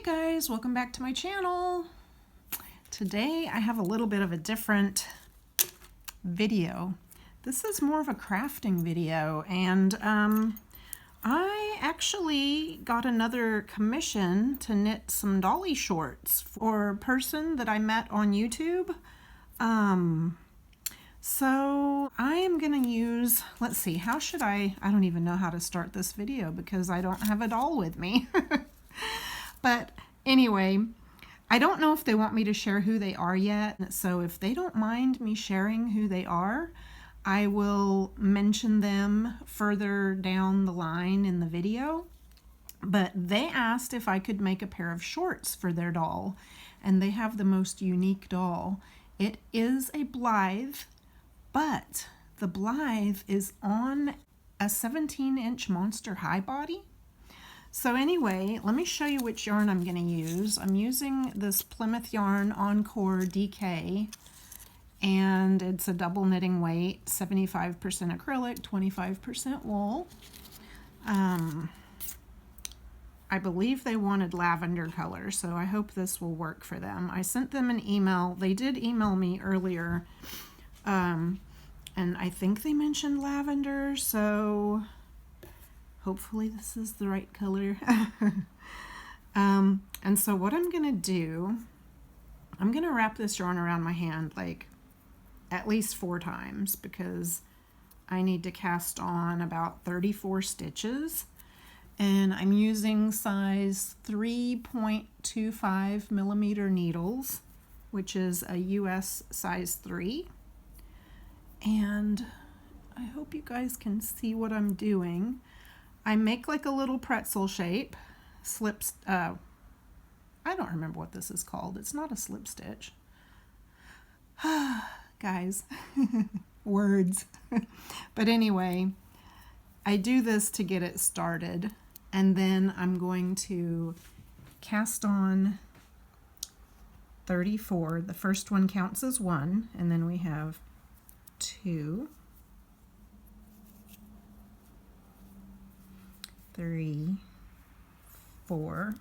Hey guys, welcome back to my channel. Today I have a little bit of a different video. This is more of a crafting video, and I actually got another commission to knit some dolly shorts for a person that I met on YouTube. So I am gonna use, let's see, how should I don't even know how to start this video because I don't have a doll with me. But anyway, I don't know if they want me to share who they are yet. So if they don't mind me sharing who they are, I will mention them further down the line in the video. But they asked if I could make a pair of shorts for their doll, and they have the most unique doll. It is a Blythe, but the Blythe is on a 17-inch monster high body. So anyway, let me show you which yarn I'm going to use. I'm using this Plymouth Yarn Encore DK, and it's a double knitting weight, 75% acrylic, 25% wool. I believe they wanted lavender color, so I hope this will work for them. I sent them an email. They did email me earlier, and I think they mentioned lavender, so hopefully this is the right color. And so what I'm going to do, I'm going to wrap this yarn around my hand like at least 4 times because I need to cast on about 34 stitches. And I'm using size 3.25 millimeter needles, which is a US size 3. And I hope you guys can see what I'm doing. I make like a little pretzel shape, I don't remember what this is called. It's not a slip stitch. Guys, words. But anyway, I do this to get it started, and then I'm going to cast on 34. The first one counts as 1, and then we have 2, 3, 4.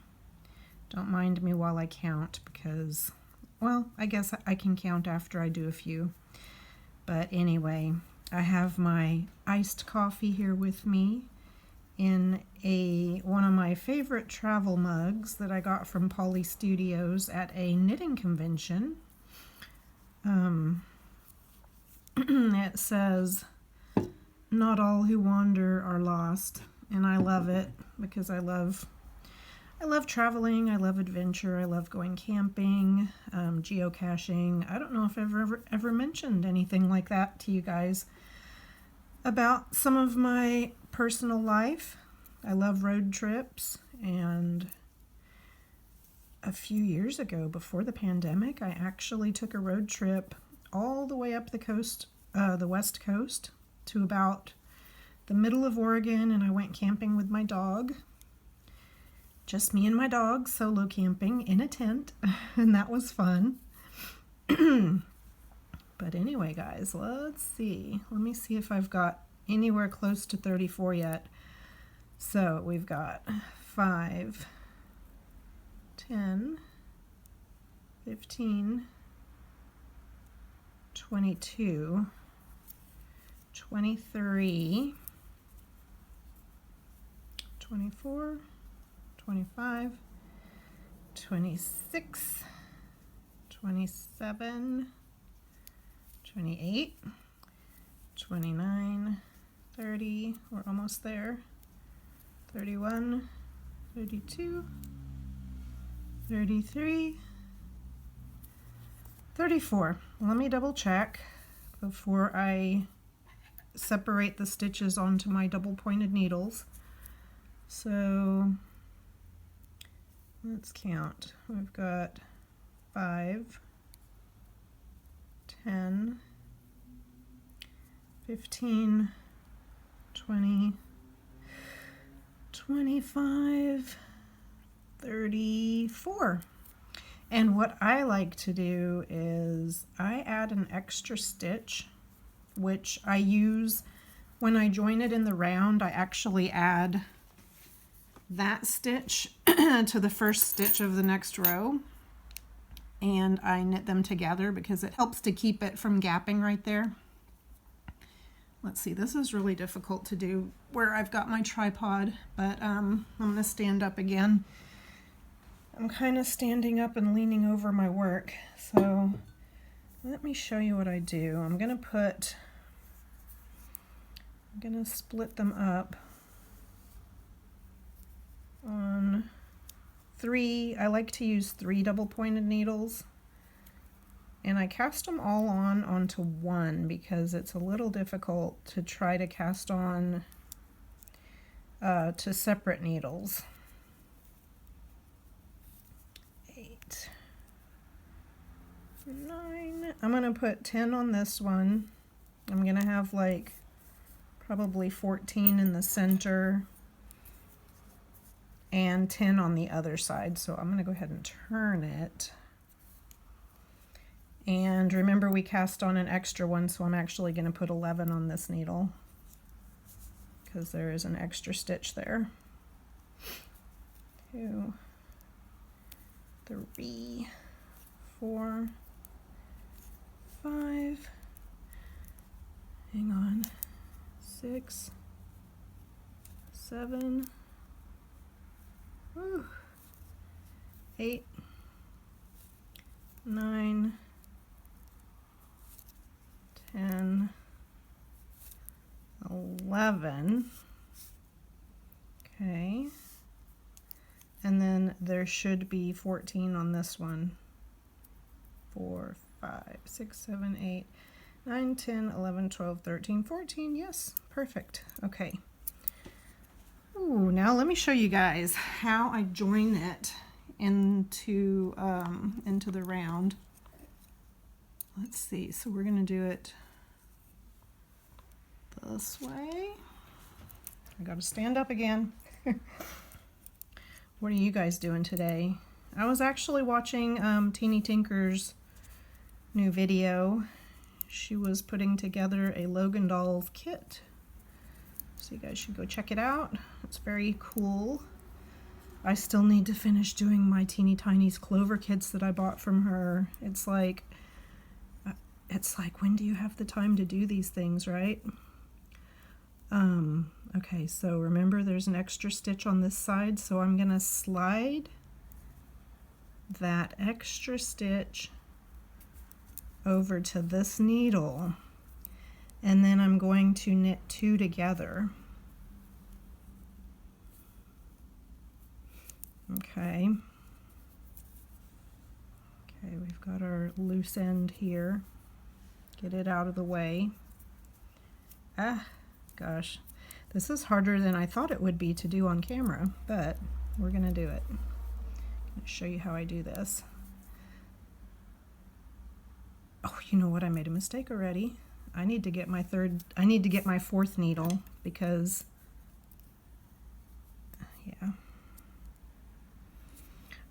Don't mind me while I count because, well, I guess I can count after I do a few. But anyway, I have my iced coffee here with me in one of my favorite travel mugs that I got from Polly Studios at a knitting convention. It says, "Not all who wander are lost." And I love it because I love traveling, I love adventure, I love going camping, geocaching. I don't know if I've ever mentioned anything like that to you guys about some of my personal life. I love road trips, and a few years ago, before the pandemic, I actually took a road trip all the way up the coast, the West Coast, to about the middle of Oregon, and I went camping with my dog. Just me and my dog, solo camping in a tent, and that was fun. But anyway, guys, let's see. Let me see if I've got anywhere close to 34 yet. So we've got 5, 10, 15, 22, 23, 24, 25, 26, 27, 28, 29, 30, we're almost there, 31, 32, 33, 34. Let me double check before I separate the stitches onto my double pointed needles. So let's count. We've got 5, 10, 15, 20, 25, 34. And what I like to do is I add an extra stitch, which I use when I join it in the round. I actually add that stitch to the first stitch of the next row, and I knit them together because it helps to keep it from gapping right there. Let's see, this is really difficult to do where I've got my tripod, but I'm going to stand up again. I'm kind of standing up and leaning over my work, so let me show you what I do. I'm going to split them up on 3. I like to use 3 double-pointed needles, and I cast them all onto 1 because it's a little difficult to try to cast on to separate needles. 8, 9. I'm going to put 10 on this one. I'm going to have like probably 14 in the center and 10 on the other side. So I'm going to go ahead and turn it. And remember, we cast on an extra one, so I'm actually going to put 11 on this needle because there is an extra stitch there. 2, 3, 4, 5, hang on, 6, 7, 8, 9, 10, 11. Okay. And then there should be 14 on this one. 4, 5, 6, 7, 8, 9, 10, 11, 12, 13, 14. Yes, perfect. Okay. Ooh, now let me show you guys how I join it into the round. Let's see. So we're going to do it this way. I got to stand up again. What are you guys doing today? I was actually watching Teeny Tinker's new video. She was putting together a Logan doll kit. So you guys should go check it out. It's very cool. I still need to finish doing my Teeny Tiny's Clover kits that I bought from her. It's like, when do you have the time to do these things, right? Okay, so remember there's an extra stitch on this side, so I'm going to slide that extra stitch over to this needle, and then I'm going to knit 2 together. Okay. Okay, we've got our loose end here. Get it out of the way. Ah, gosh. This is harder than I thought it would be to do on camera, but we're going to do it. I'm going to show you how I do this. Oh, you know what? I made a mistake already. I need to get my 4th needle because, yeah.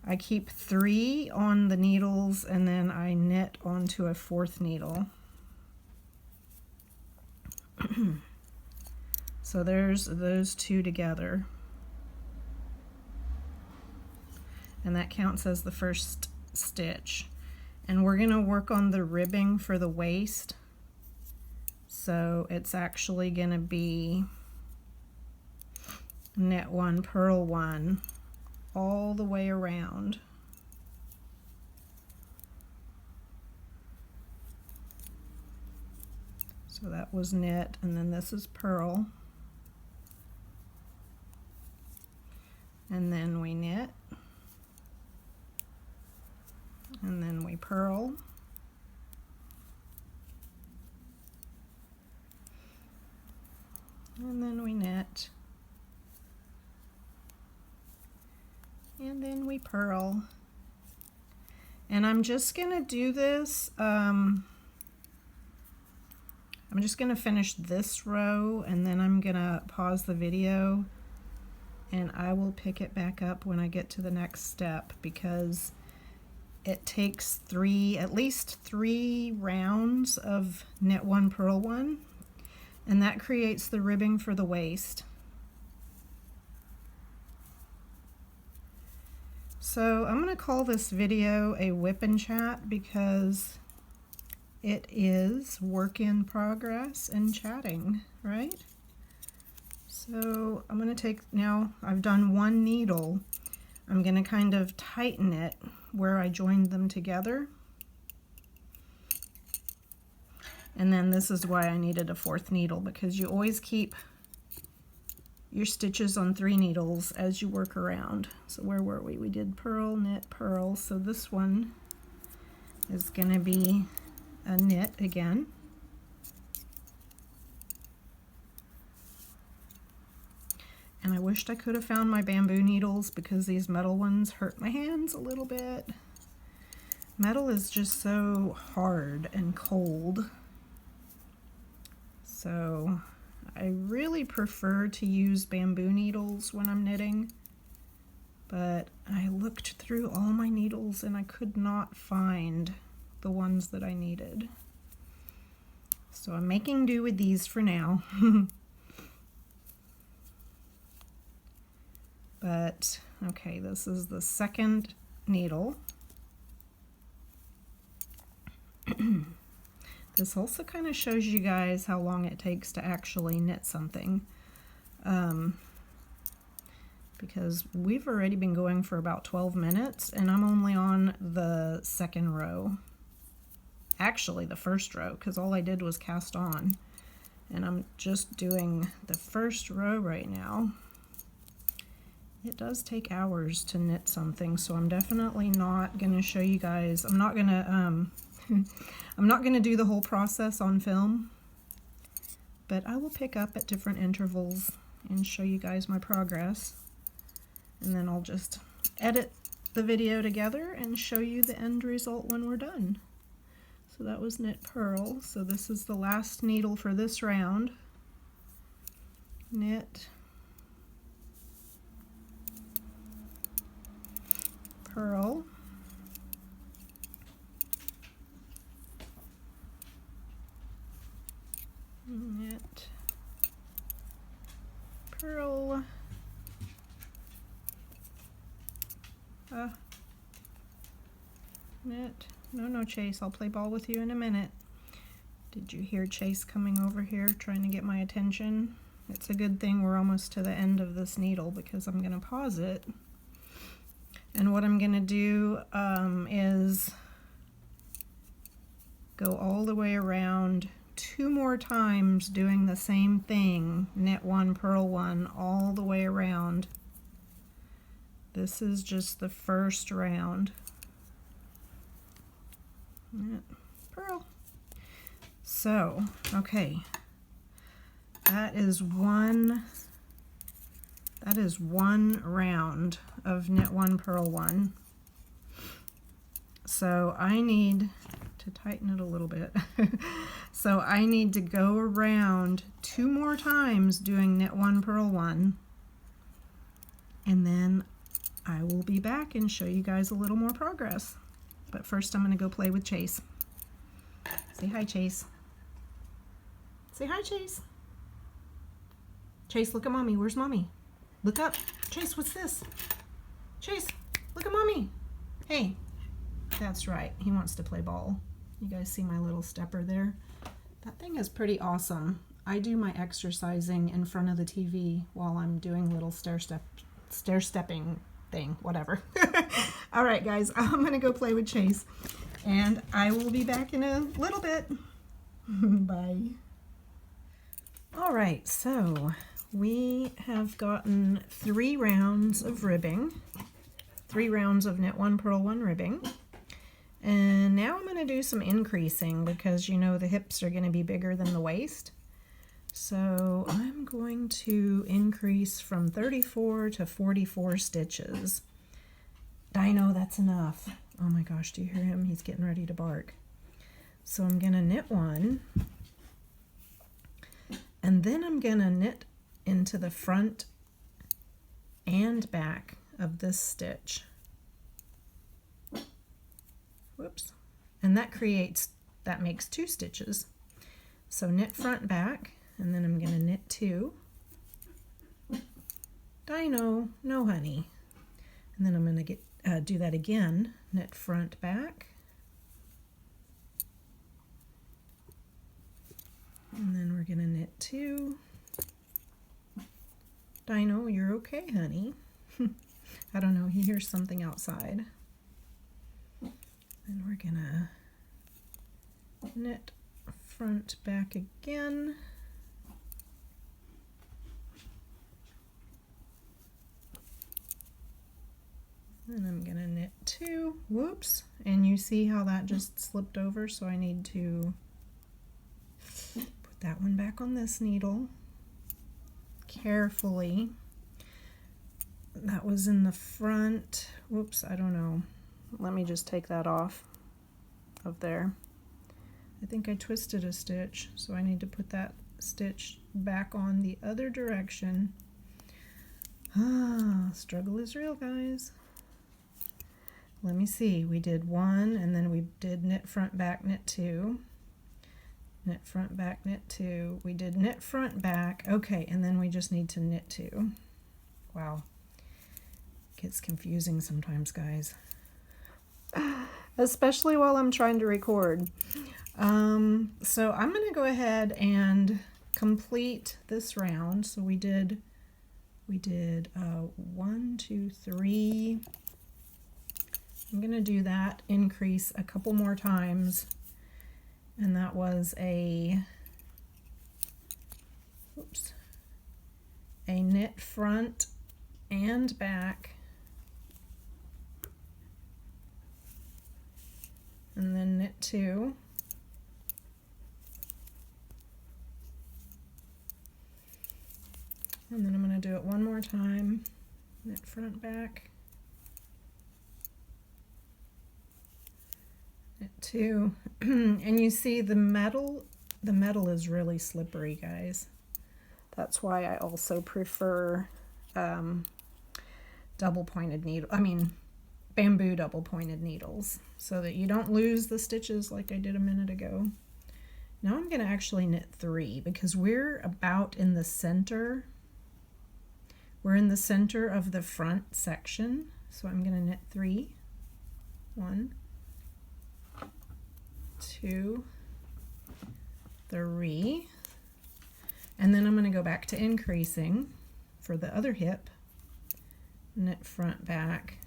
I keep 3 on the needles and then I knit onto a 4th needle. So there's those 2 together. And that counts as the first stitch. And we're going to work on the ribbing for the waist. So it's actually going to be knit 1, purl 1 all the way around. So that was knit, and then this is purl. And then we knit. And then we purl. And then we knit. And then we purl. And I'm just going to do this, I'm just going to finish this row, and then I'm going to pause the video and I will pick it back up when I get to the next step, because it takes at least 3 rounds of knit 1, purl 1, and that creates the ribbing for the waist. So I'm going to call this video a WIP and Chat because it is work in progress and chatting, right? So I'm going to take, now I've done one needle, I'm going to kind of tighten it where I joined them together. And then this is why I needed a 4th needle, because you always keep your stitches on 3 needles as you work around. So where were we? We did purl, knit, purl. So this one is going to be a knit again. And I wished I could have found my bamboo needles because these metal ones hurt my hands a little bit. Metal is just so hard and cold. So I really prefer to use bamboo needles when I'm knitting, but I looked through all my needles and I could not find the ones that I needed. So I'm making do with these for now. But okay, this is the 2nd needle. This also kind of shows you guys how long it takes to actually knit something, because we've already been going for about 12 minutes and I'm only on the 2nd row. Actually the 1st row, because all I did was cast on, and I'm just doing the 1st row right now. It does take hours to knit something, so I'm definitely not going to show you guys. I'm not going to do the whole process on film, but I will pick up at different intervals and show you guys my progress, and then I'll just edit the video together and show you the end result when we're done. So that was knit, purl. So this is the last needle for this round. Knit, purl, knit, purl, knit. No, Chase, I'll play ball with you in a minute. Did you hear Chase coming over here trying to get my attention? It's a good thing we're almost to the end of this needle because I'm going to pause it. And what I'm going to do is go all the way around 2 more times doing the same thing, knit 1, purl 1, all the way around. This is just the 1st round. Knit, purl. So, okay, that is one round of knit 1, purl 1. So I need to tighten it a little bit. So I need to go around 2 more times doing knit 1, purl 1, and then I will be back and show you guys a little more progress. But first I'm going to go play with Chase. Say hi, Chase. Say hi, Chase. Chase, look at Mommy. Where's Mommy? Look up. Chase, what's this? Chase, look at Mommy. Hey. That's right. He wants to play ball. You guys see my little stepper there? That thing is pretty awesome. I do my exercising in front of the TV while I'm doing little stair-stepping thing, whatever. All right, guys, I'm going to go play with Chase, and I will be back in a little bit. Bye. All right, so we have gotten 3 rounds of ribbing, 3 rounds of knit 1, purl 1 ribbing, and now I'm going to do some increasing because you know the hips are going to be bigger than the waist. So I'm going to increase from 34 to 44 stitches. Dino, that's enough. Oh my gosh, do you hear him? He's getting ready to bark. So I'm going to knit 1, and then I'm going to knit into the front and back of this stitch. Whoops. And that makes 2 stitches. So knit front, back, and then I'm going to knit 2. Dino, no honey. And then I'm going to do that again, knit front back. And then we're going to knit 2. Dino, you're okay, honey. I don't know, he hears something outside. And we're going to knit front back again. And I'm going to knit 2. Whoops. And you see how that just slipped over, so I need to put that one back on this needle carefully. That was in the front. Whoops, I don't know. Let me just take that off of there. I think I twisted a stitch, so I need to put that stitch back on the other direction. Ah, struggle is real, guys. Let me see, we did 1, and then we did knit front back, knit 2, knit front back, knit 2, we did knit front back, okay, and then we just need to knit 2. Wow, gets confusing sometimes, guys, especially while I'm trying to record. So I'm going to go ahead and complete this round. So we did 1, 2, 3. I'm going to do that increase a couple more times, and that was a knit front and back, and then knit 2, and then I'm going to do it one more time, knit front back, knit 2, and you see the metal is really slippery, guys. That's why I also prefer double pointed needle, bamboo double pointed needles, so that you don't lose the stitches like I did a minute ago. Now I'm going to actually knit 3 because we're about in the center. We're in the center of the front section, so I'm going to knit 3. 1, 2, 3, and then I'm going to go back to increasing for the other hip, knit front back,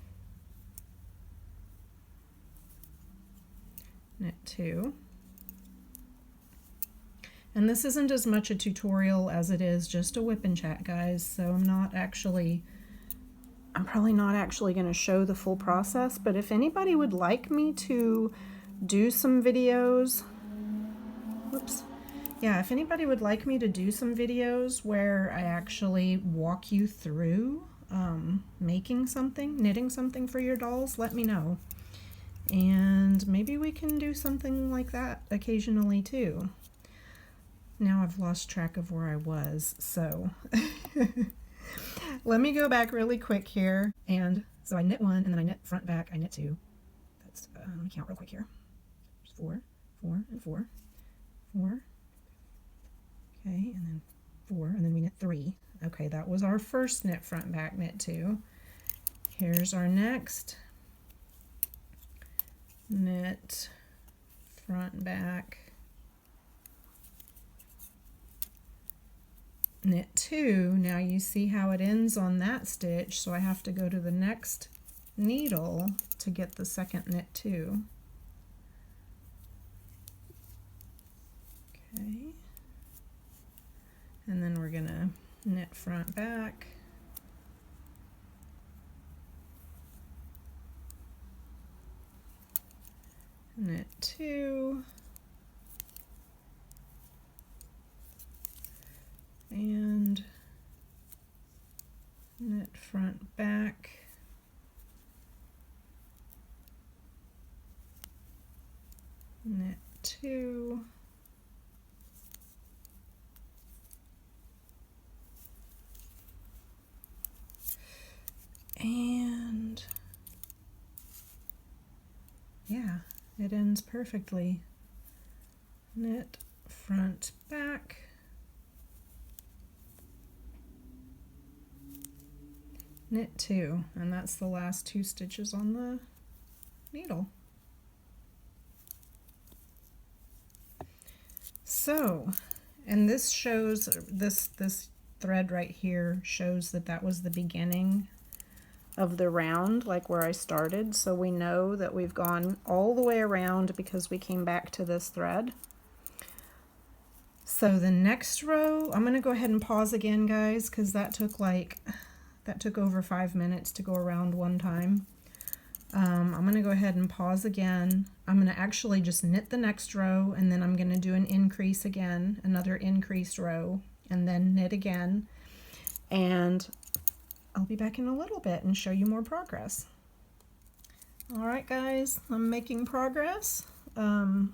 knit 2, and this isn't as much a tutorial as it is just a WIP and Chat, guys, so I'm probably not actually going to show the full process, but if anybody would like me to do some videos, if anybody would like me to do some videos where I actually walk you through making something, knitting something for your dolls, let me know. And maybe we can do something like that occasionally too. Now I've lost track of where I was, so let me go back really quick here. And so I knit 1, and then I knit front back, I knit 2. That's, let me count real quick here. 4, 4, and 4, 4, okay, and then 4, and then we knit 3. Okay, that was our first knit front back, knit 2. Here's our next knit front back, knit 2. Now you see how it ends on that stitch, so I have to go to the next needle to get the second knit 2. Okay, and then we're gonna knit front back, knit 2, and knit front back, knit 2, and yeah, it ends perfectly. Knit front back, knit 2, and that's the last 2 stitches on the needle. So, and this shows, this thread right here shows that that was the beginning of the round, like where I started. So we know that we've gone all the way around because we came back to this thread. So the next row, I'm going to go ahead and pause again, guys, because that took over 5 minutes to go around one time. I'm going to go ahead and pause again. I'm going to actually just knit the next row, and then I'm going to do an increase again, another increased row, and then knit again. And I'll be back in a little bit and show you more progress. All right, guys, I'm making progress. I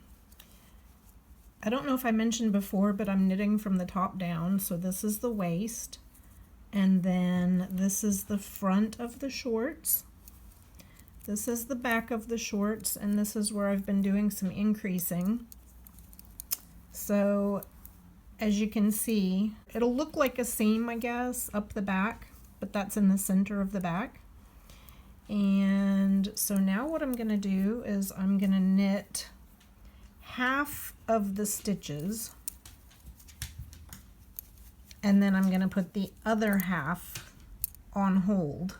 don't know if I mentioned before, but I'm knitting from the top down. So this is the waist, and then this is the front of the shorts. This is the back of the shorts, and this is where I've been doing some increasing. So as you can see, it'll look like a seam, I guess, up the back, but that's in the center of the back. And so now what I'm going to do is I'm going to knit half of the stitches, and then I'm going to put the other half on hold,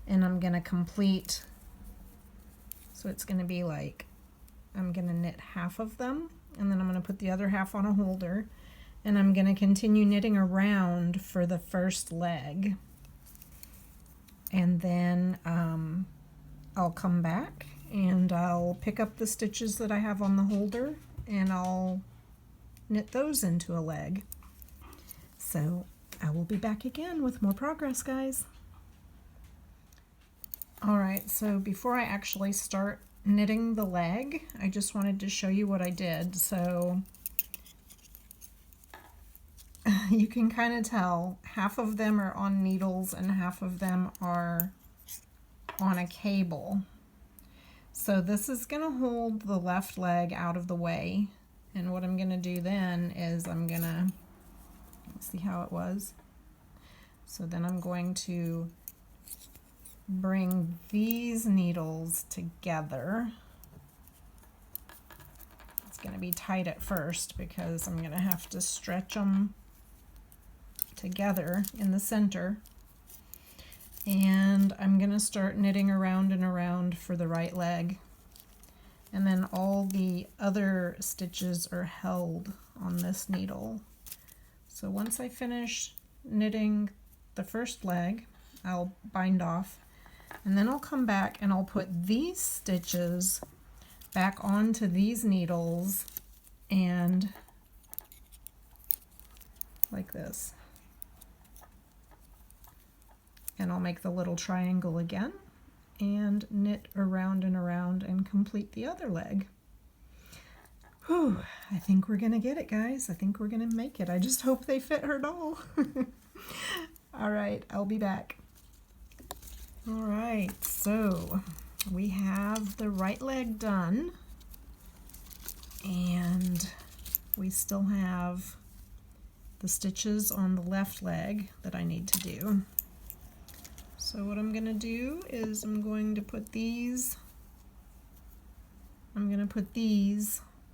and I'm going to complete. So it's going to be like, I'm going to knit half of them, and then I'm going to put the other half on a holder, and I'm going to continue knitting around for the first leg. And then I'll come back and I'll pick up the stitches that I have on the holder, and I'll knit those into a leg. So I will be back again with more progress, guys. Alright, so before I actually start knitting the leg, I just wanted to show you what I did. So you can kind of tell half of them are on needles and half of them are on a cable. So this is going to hold the left leg out of the way, and what I'm going to do then is I'm going to, see how it was? So then I'm going to bring these needles together. It's going to be tight at first because I'm going to have to stretch them together in the center, and I'm going to start knitting around and around for the right leg, and then all the other stitches are held on this needle. So once I finish knitting the first leg, I'll bind off, and then I'll come back and I'll put these stitches back onto these needles, and like this. And I'll make the little triangle again and knit around and around and complete the other leg. Whew, I think we're gonna get it, guys. I think we're gonna make it. I just hope they fit her doll. All right, I'll be back. All right, so we have the right leg done, and we still have the stitches on the left leg that I need to do. So what I'm going to do is I'm going to put these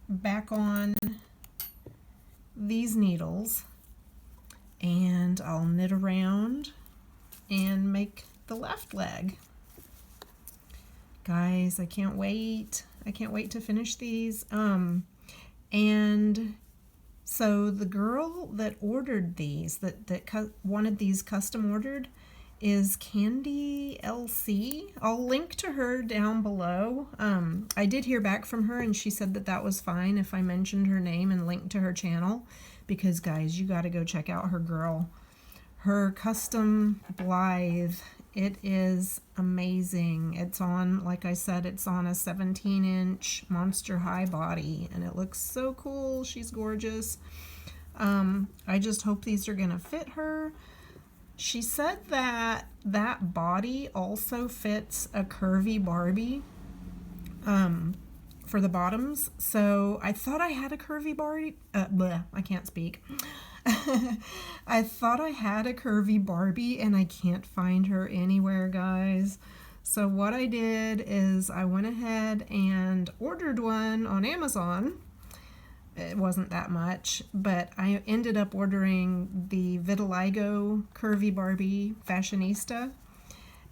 back on these needles, and I'll knit around and make the left leg. Guys, I can't wait. I can't wait to finish these. And so the girl that ordered these, that wanted these custom ordered, is Candy LC. I'll link to her down below. I did hear back from her, and she said that that was fine if I mentioned her name and linked to her channel, because guys, you got to go check out her custom Blythe. It is amazing. It's on, like I said, it's on a 17-inch monster high body, and it looks so cool. She's gorgeous. I just hope these are gonna fit her. She said that that body also fits a curvy Barbie for the bottoms. So I thought I had a curvy Barbie. I can't speak. I thought I had a curvy Barbie and I can't find her anywhere, guys. So what I did is I went ahead and ordered one on Amazon. It wasn't that much, but I ended up ordering the Vitiligo Curvy Barbie Fashionista,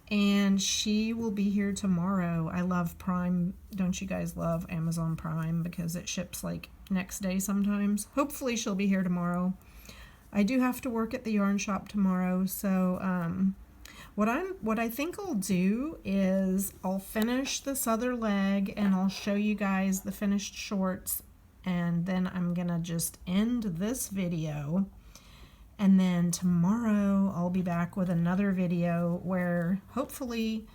and she will be here tomorrow. I love Prime. Don't you guys love Amazon Prime? Because it ships like next day sometimes. Hopefully she'll be here tomorrow. I do have to work at the yarn shop tomorrow, so what I think I'll do is I'll finish this other leg and I'll show you guys the finished shorts, and then I'm gonna just end this video, and then tomorrow I'll be back with another video where hopefully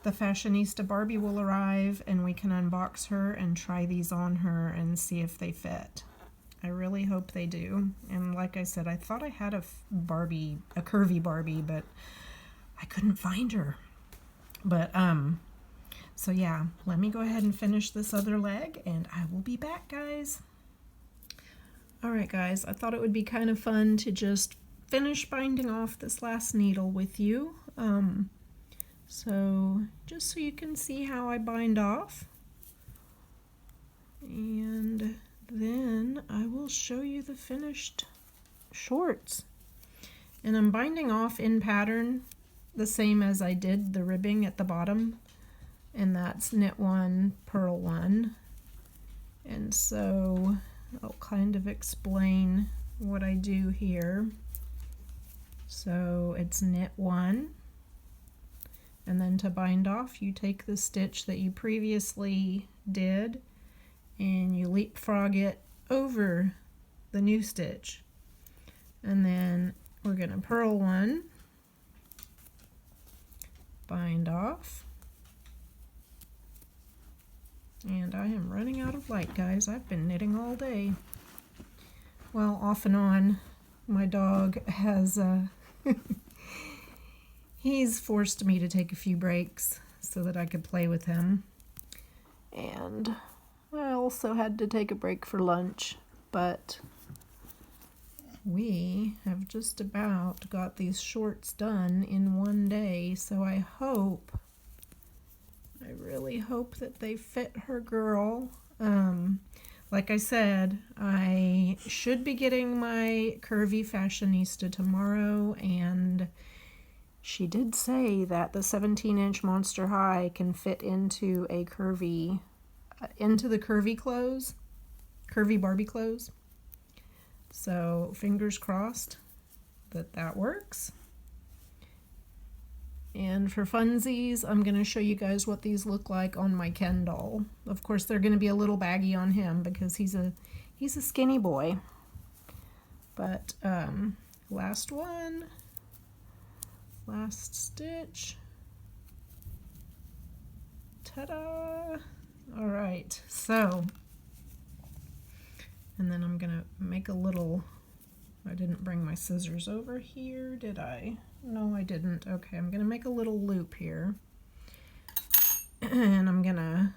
the Fashionista Barbie will arrive and we can unbox her and try these on her and see if they fit. I really hope they do. And like I said, I thought I had a curvy Barbie, but I couldn't find her. But so yeah, let me go ahead and finish this other leg and I will be back, guys. All right, guys, I thought it would be kind of fun to just finish binding off this last needle with you. So just so you can see how I bind off. And then I will show you the finished shorts. And I'm binding off in pattern the same as I did the ribbing at the bottom. And that's knit 1, purl 1. And so I'll kind of explain what I do here. So it's knit 1, and then to bind off you take the stitch that you previously did and you leapfrog it over the new stitch, and then we're going to purl 1, bind off. And I am running out of light, guys. I've been knitting all day. Well, off and on. My dog has, he's forced me to take a few breaks so that I could play with him. And I also had to take a break for lunch, but we have just about got these shorts done in one day, so I really hope that they fit her girl. Like I said, I should be getting my curvy Fashionista tomorrow, and she did say that the 17-inch Monster High can fit into a curvy, into the curvy clothes, curvy Barbie clothes. So fingers crossed that that works. And for funsies, I'm going to show you guys what these look like on my Ken doll. Of course, they're going to be a little baggy on him because he's a skinny boy. But last one, last stitch. Ta-da! All right, so, and then I'm going to make a little, I didn't bring my scissors over here, did I? No, I didn't. Okay, I'm going to make a little loop here. And I'm going to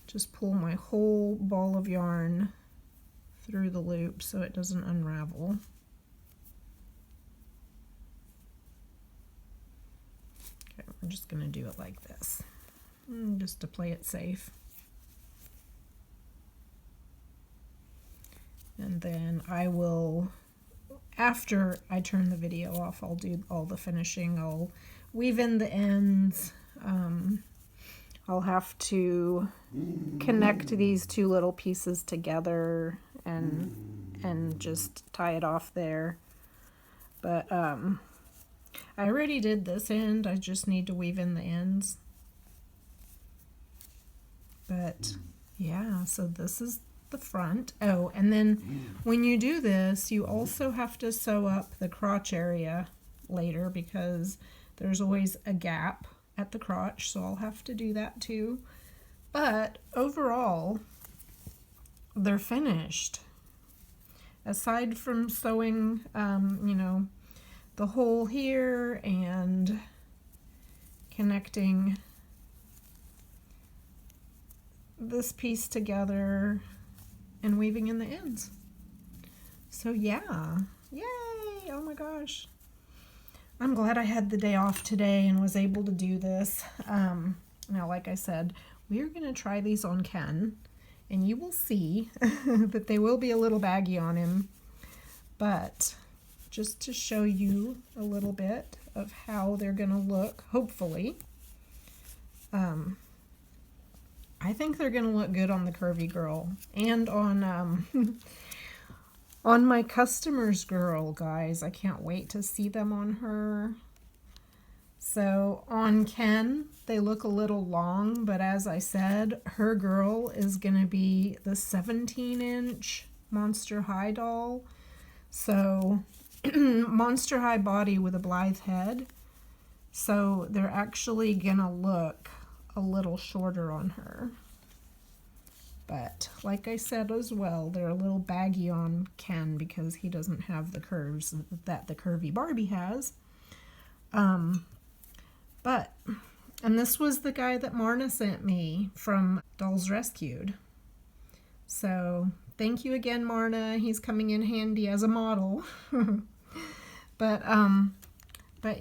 just pull my whole ball of yarn through the loop so it doesn't unravel. Okay, we're just going to do it like this, just to play it safe. And then I will, after I turn the video off, I'll do all the finishing. I'll weave in the ends. I'll have to connect these two little pieces together and just tie it off there. But I already did this end. I just need to weave in the ends. But yeah, so this is the front. Oh, and then when you do this, you also have to sew up the crotch area later because there's always a gap at the crotch, so I'll have to do that too. But overall, they're finished. Aside from sewing, you know, the hole here and connecting this piece together and weaving in the ends. So yeah, yay, oh my gosh. I'm glad I had the day off today and was able to do this. Now, like I said, we're going to try these on Ken, and you will see that they will be a little baggy on him. But just to show you a little bit of how they're going to look, hopefully. I think they're going to look good on the curvy girl and on on my customer's girl, guys. I can't wait to see them on her. So on Ken, they look a little long, but as I said, her girl is going to be the 17-inch Monster High doll. So Monster High body with a Blythe head. So they're actually going to look a little shorter on her. But like I said as well, they're a little baggy on Ken because he doesn't have the curves that the curvy Barbie has. And this was the guy that Marna sent me from Dolls Rescued. So thank you again, Marna. He's coming in handy as a model. But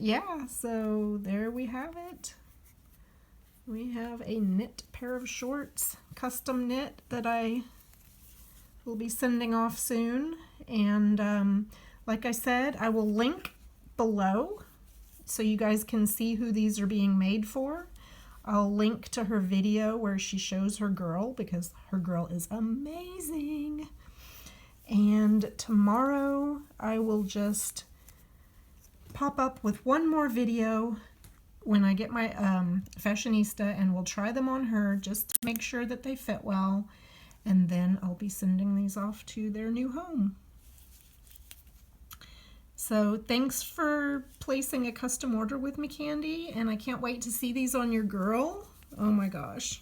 yeah, so there we have it. We have a knit pair of shorts, custom knit, that I will be sending off soon. And like I said, I will link below so you guys can see who these are being made for. I'll link to her video where she shows her girl because her girl is amazing. And tomorrow I will just pop up with one more video when I get my fashionista, and we'll try them on her just to make sure that they fit well, and then I'll be sending these off to their new home. So thanks for placing a custom order with me, Candy, and I can't wait to see these on your girl. Oh my gosh.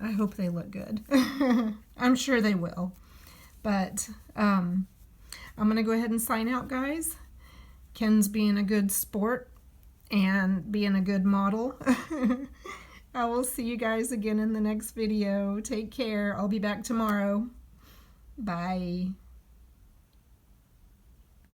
I hope they look good. I'm sure they will. But I'm going to go ahead and sign out, guys. Ken's being a good sport and being a good model. I will see you guys again in the next video. Take care. I'll be back tomorrow. Bye.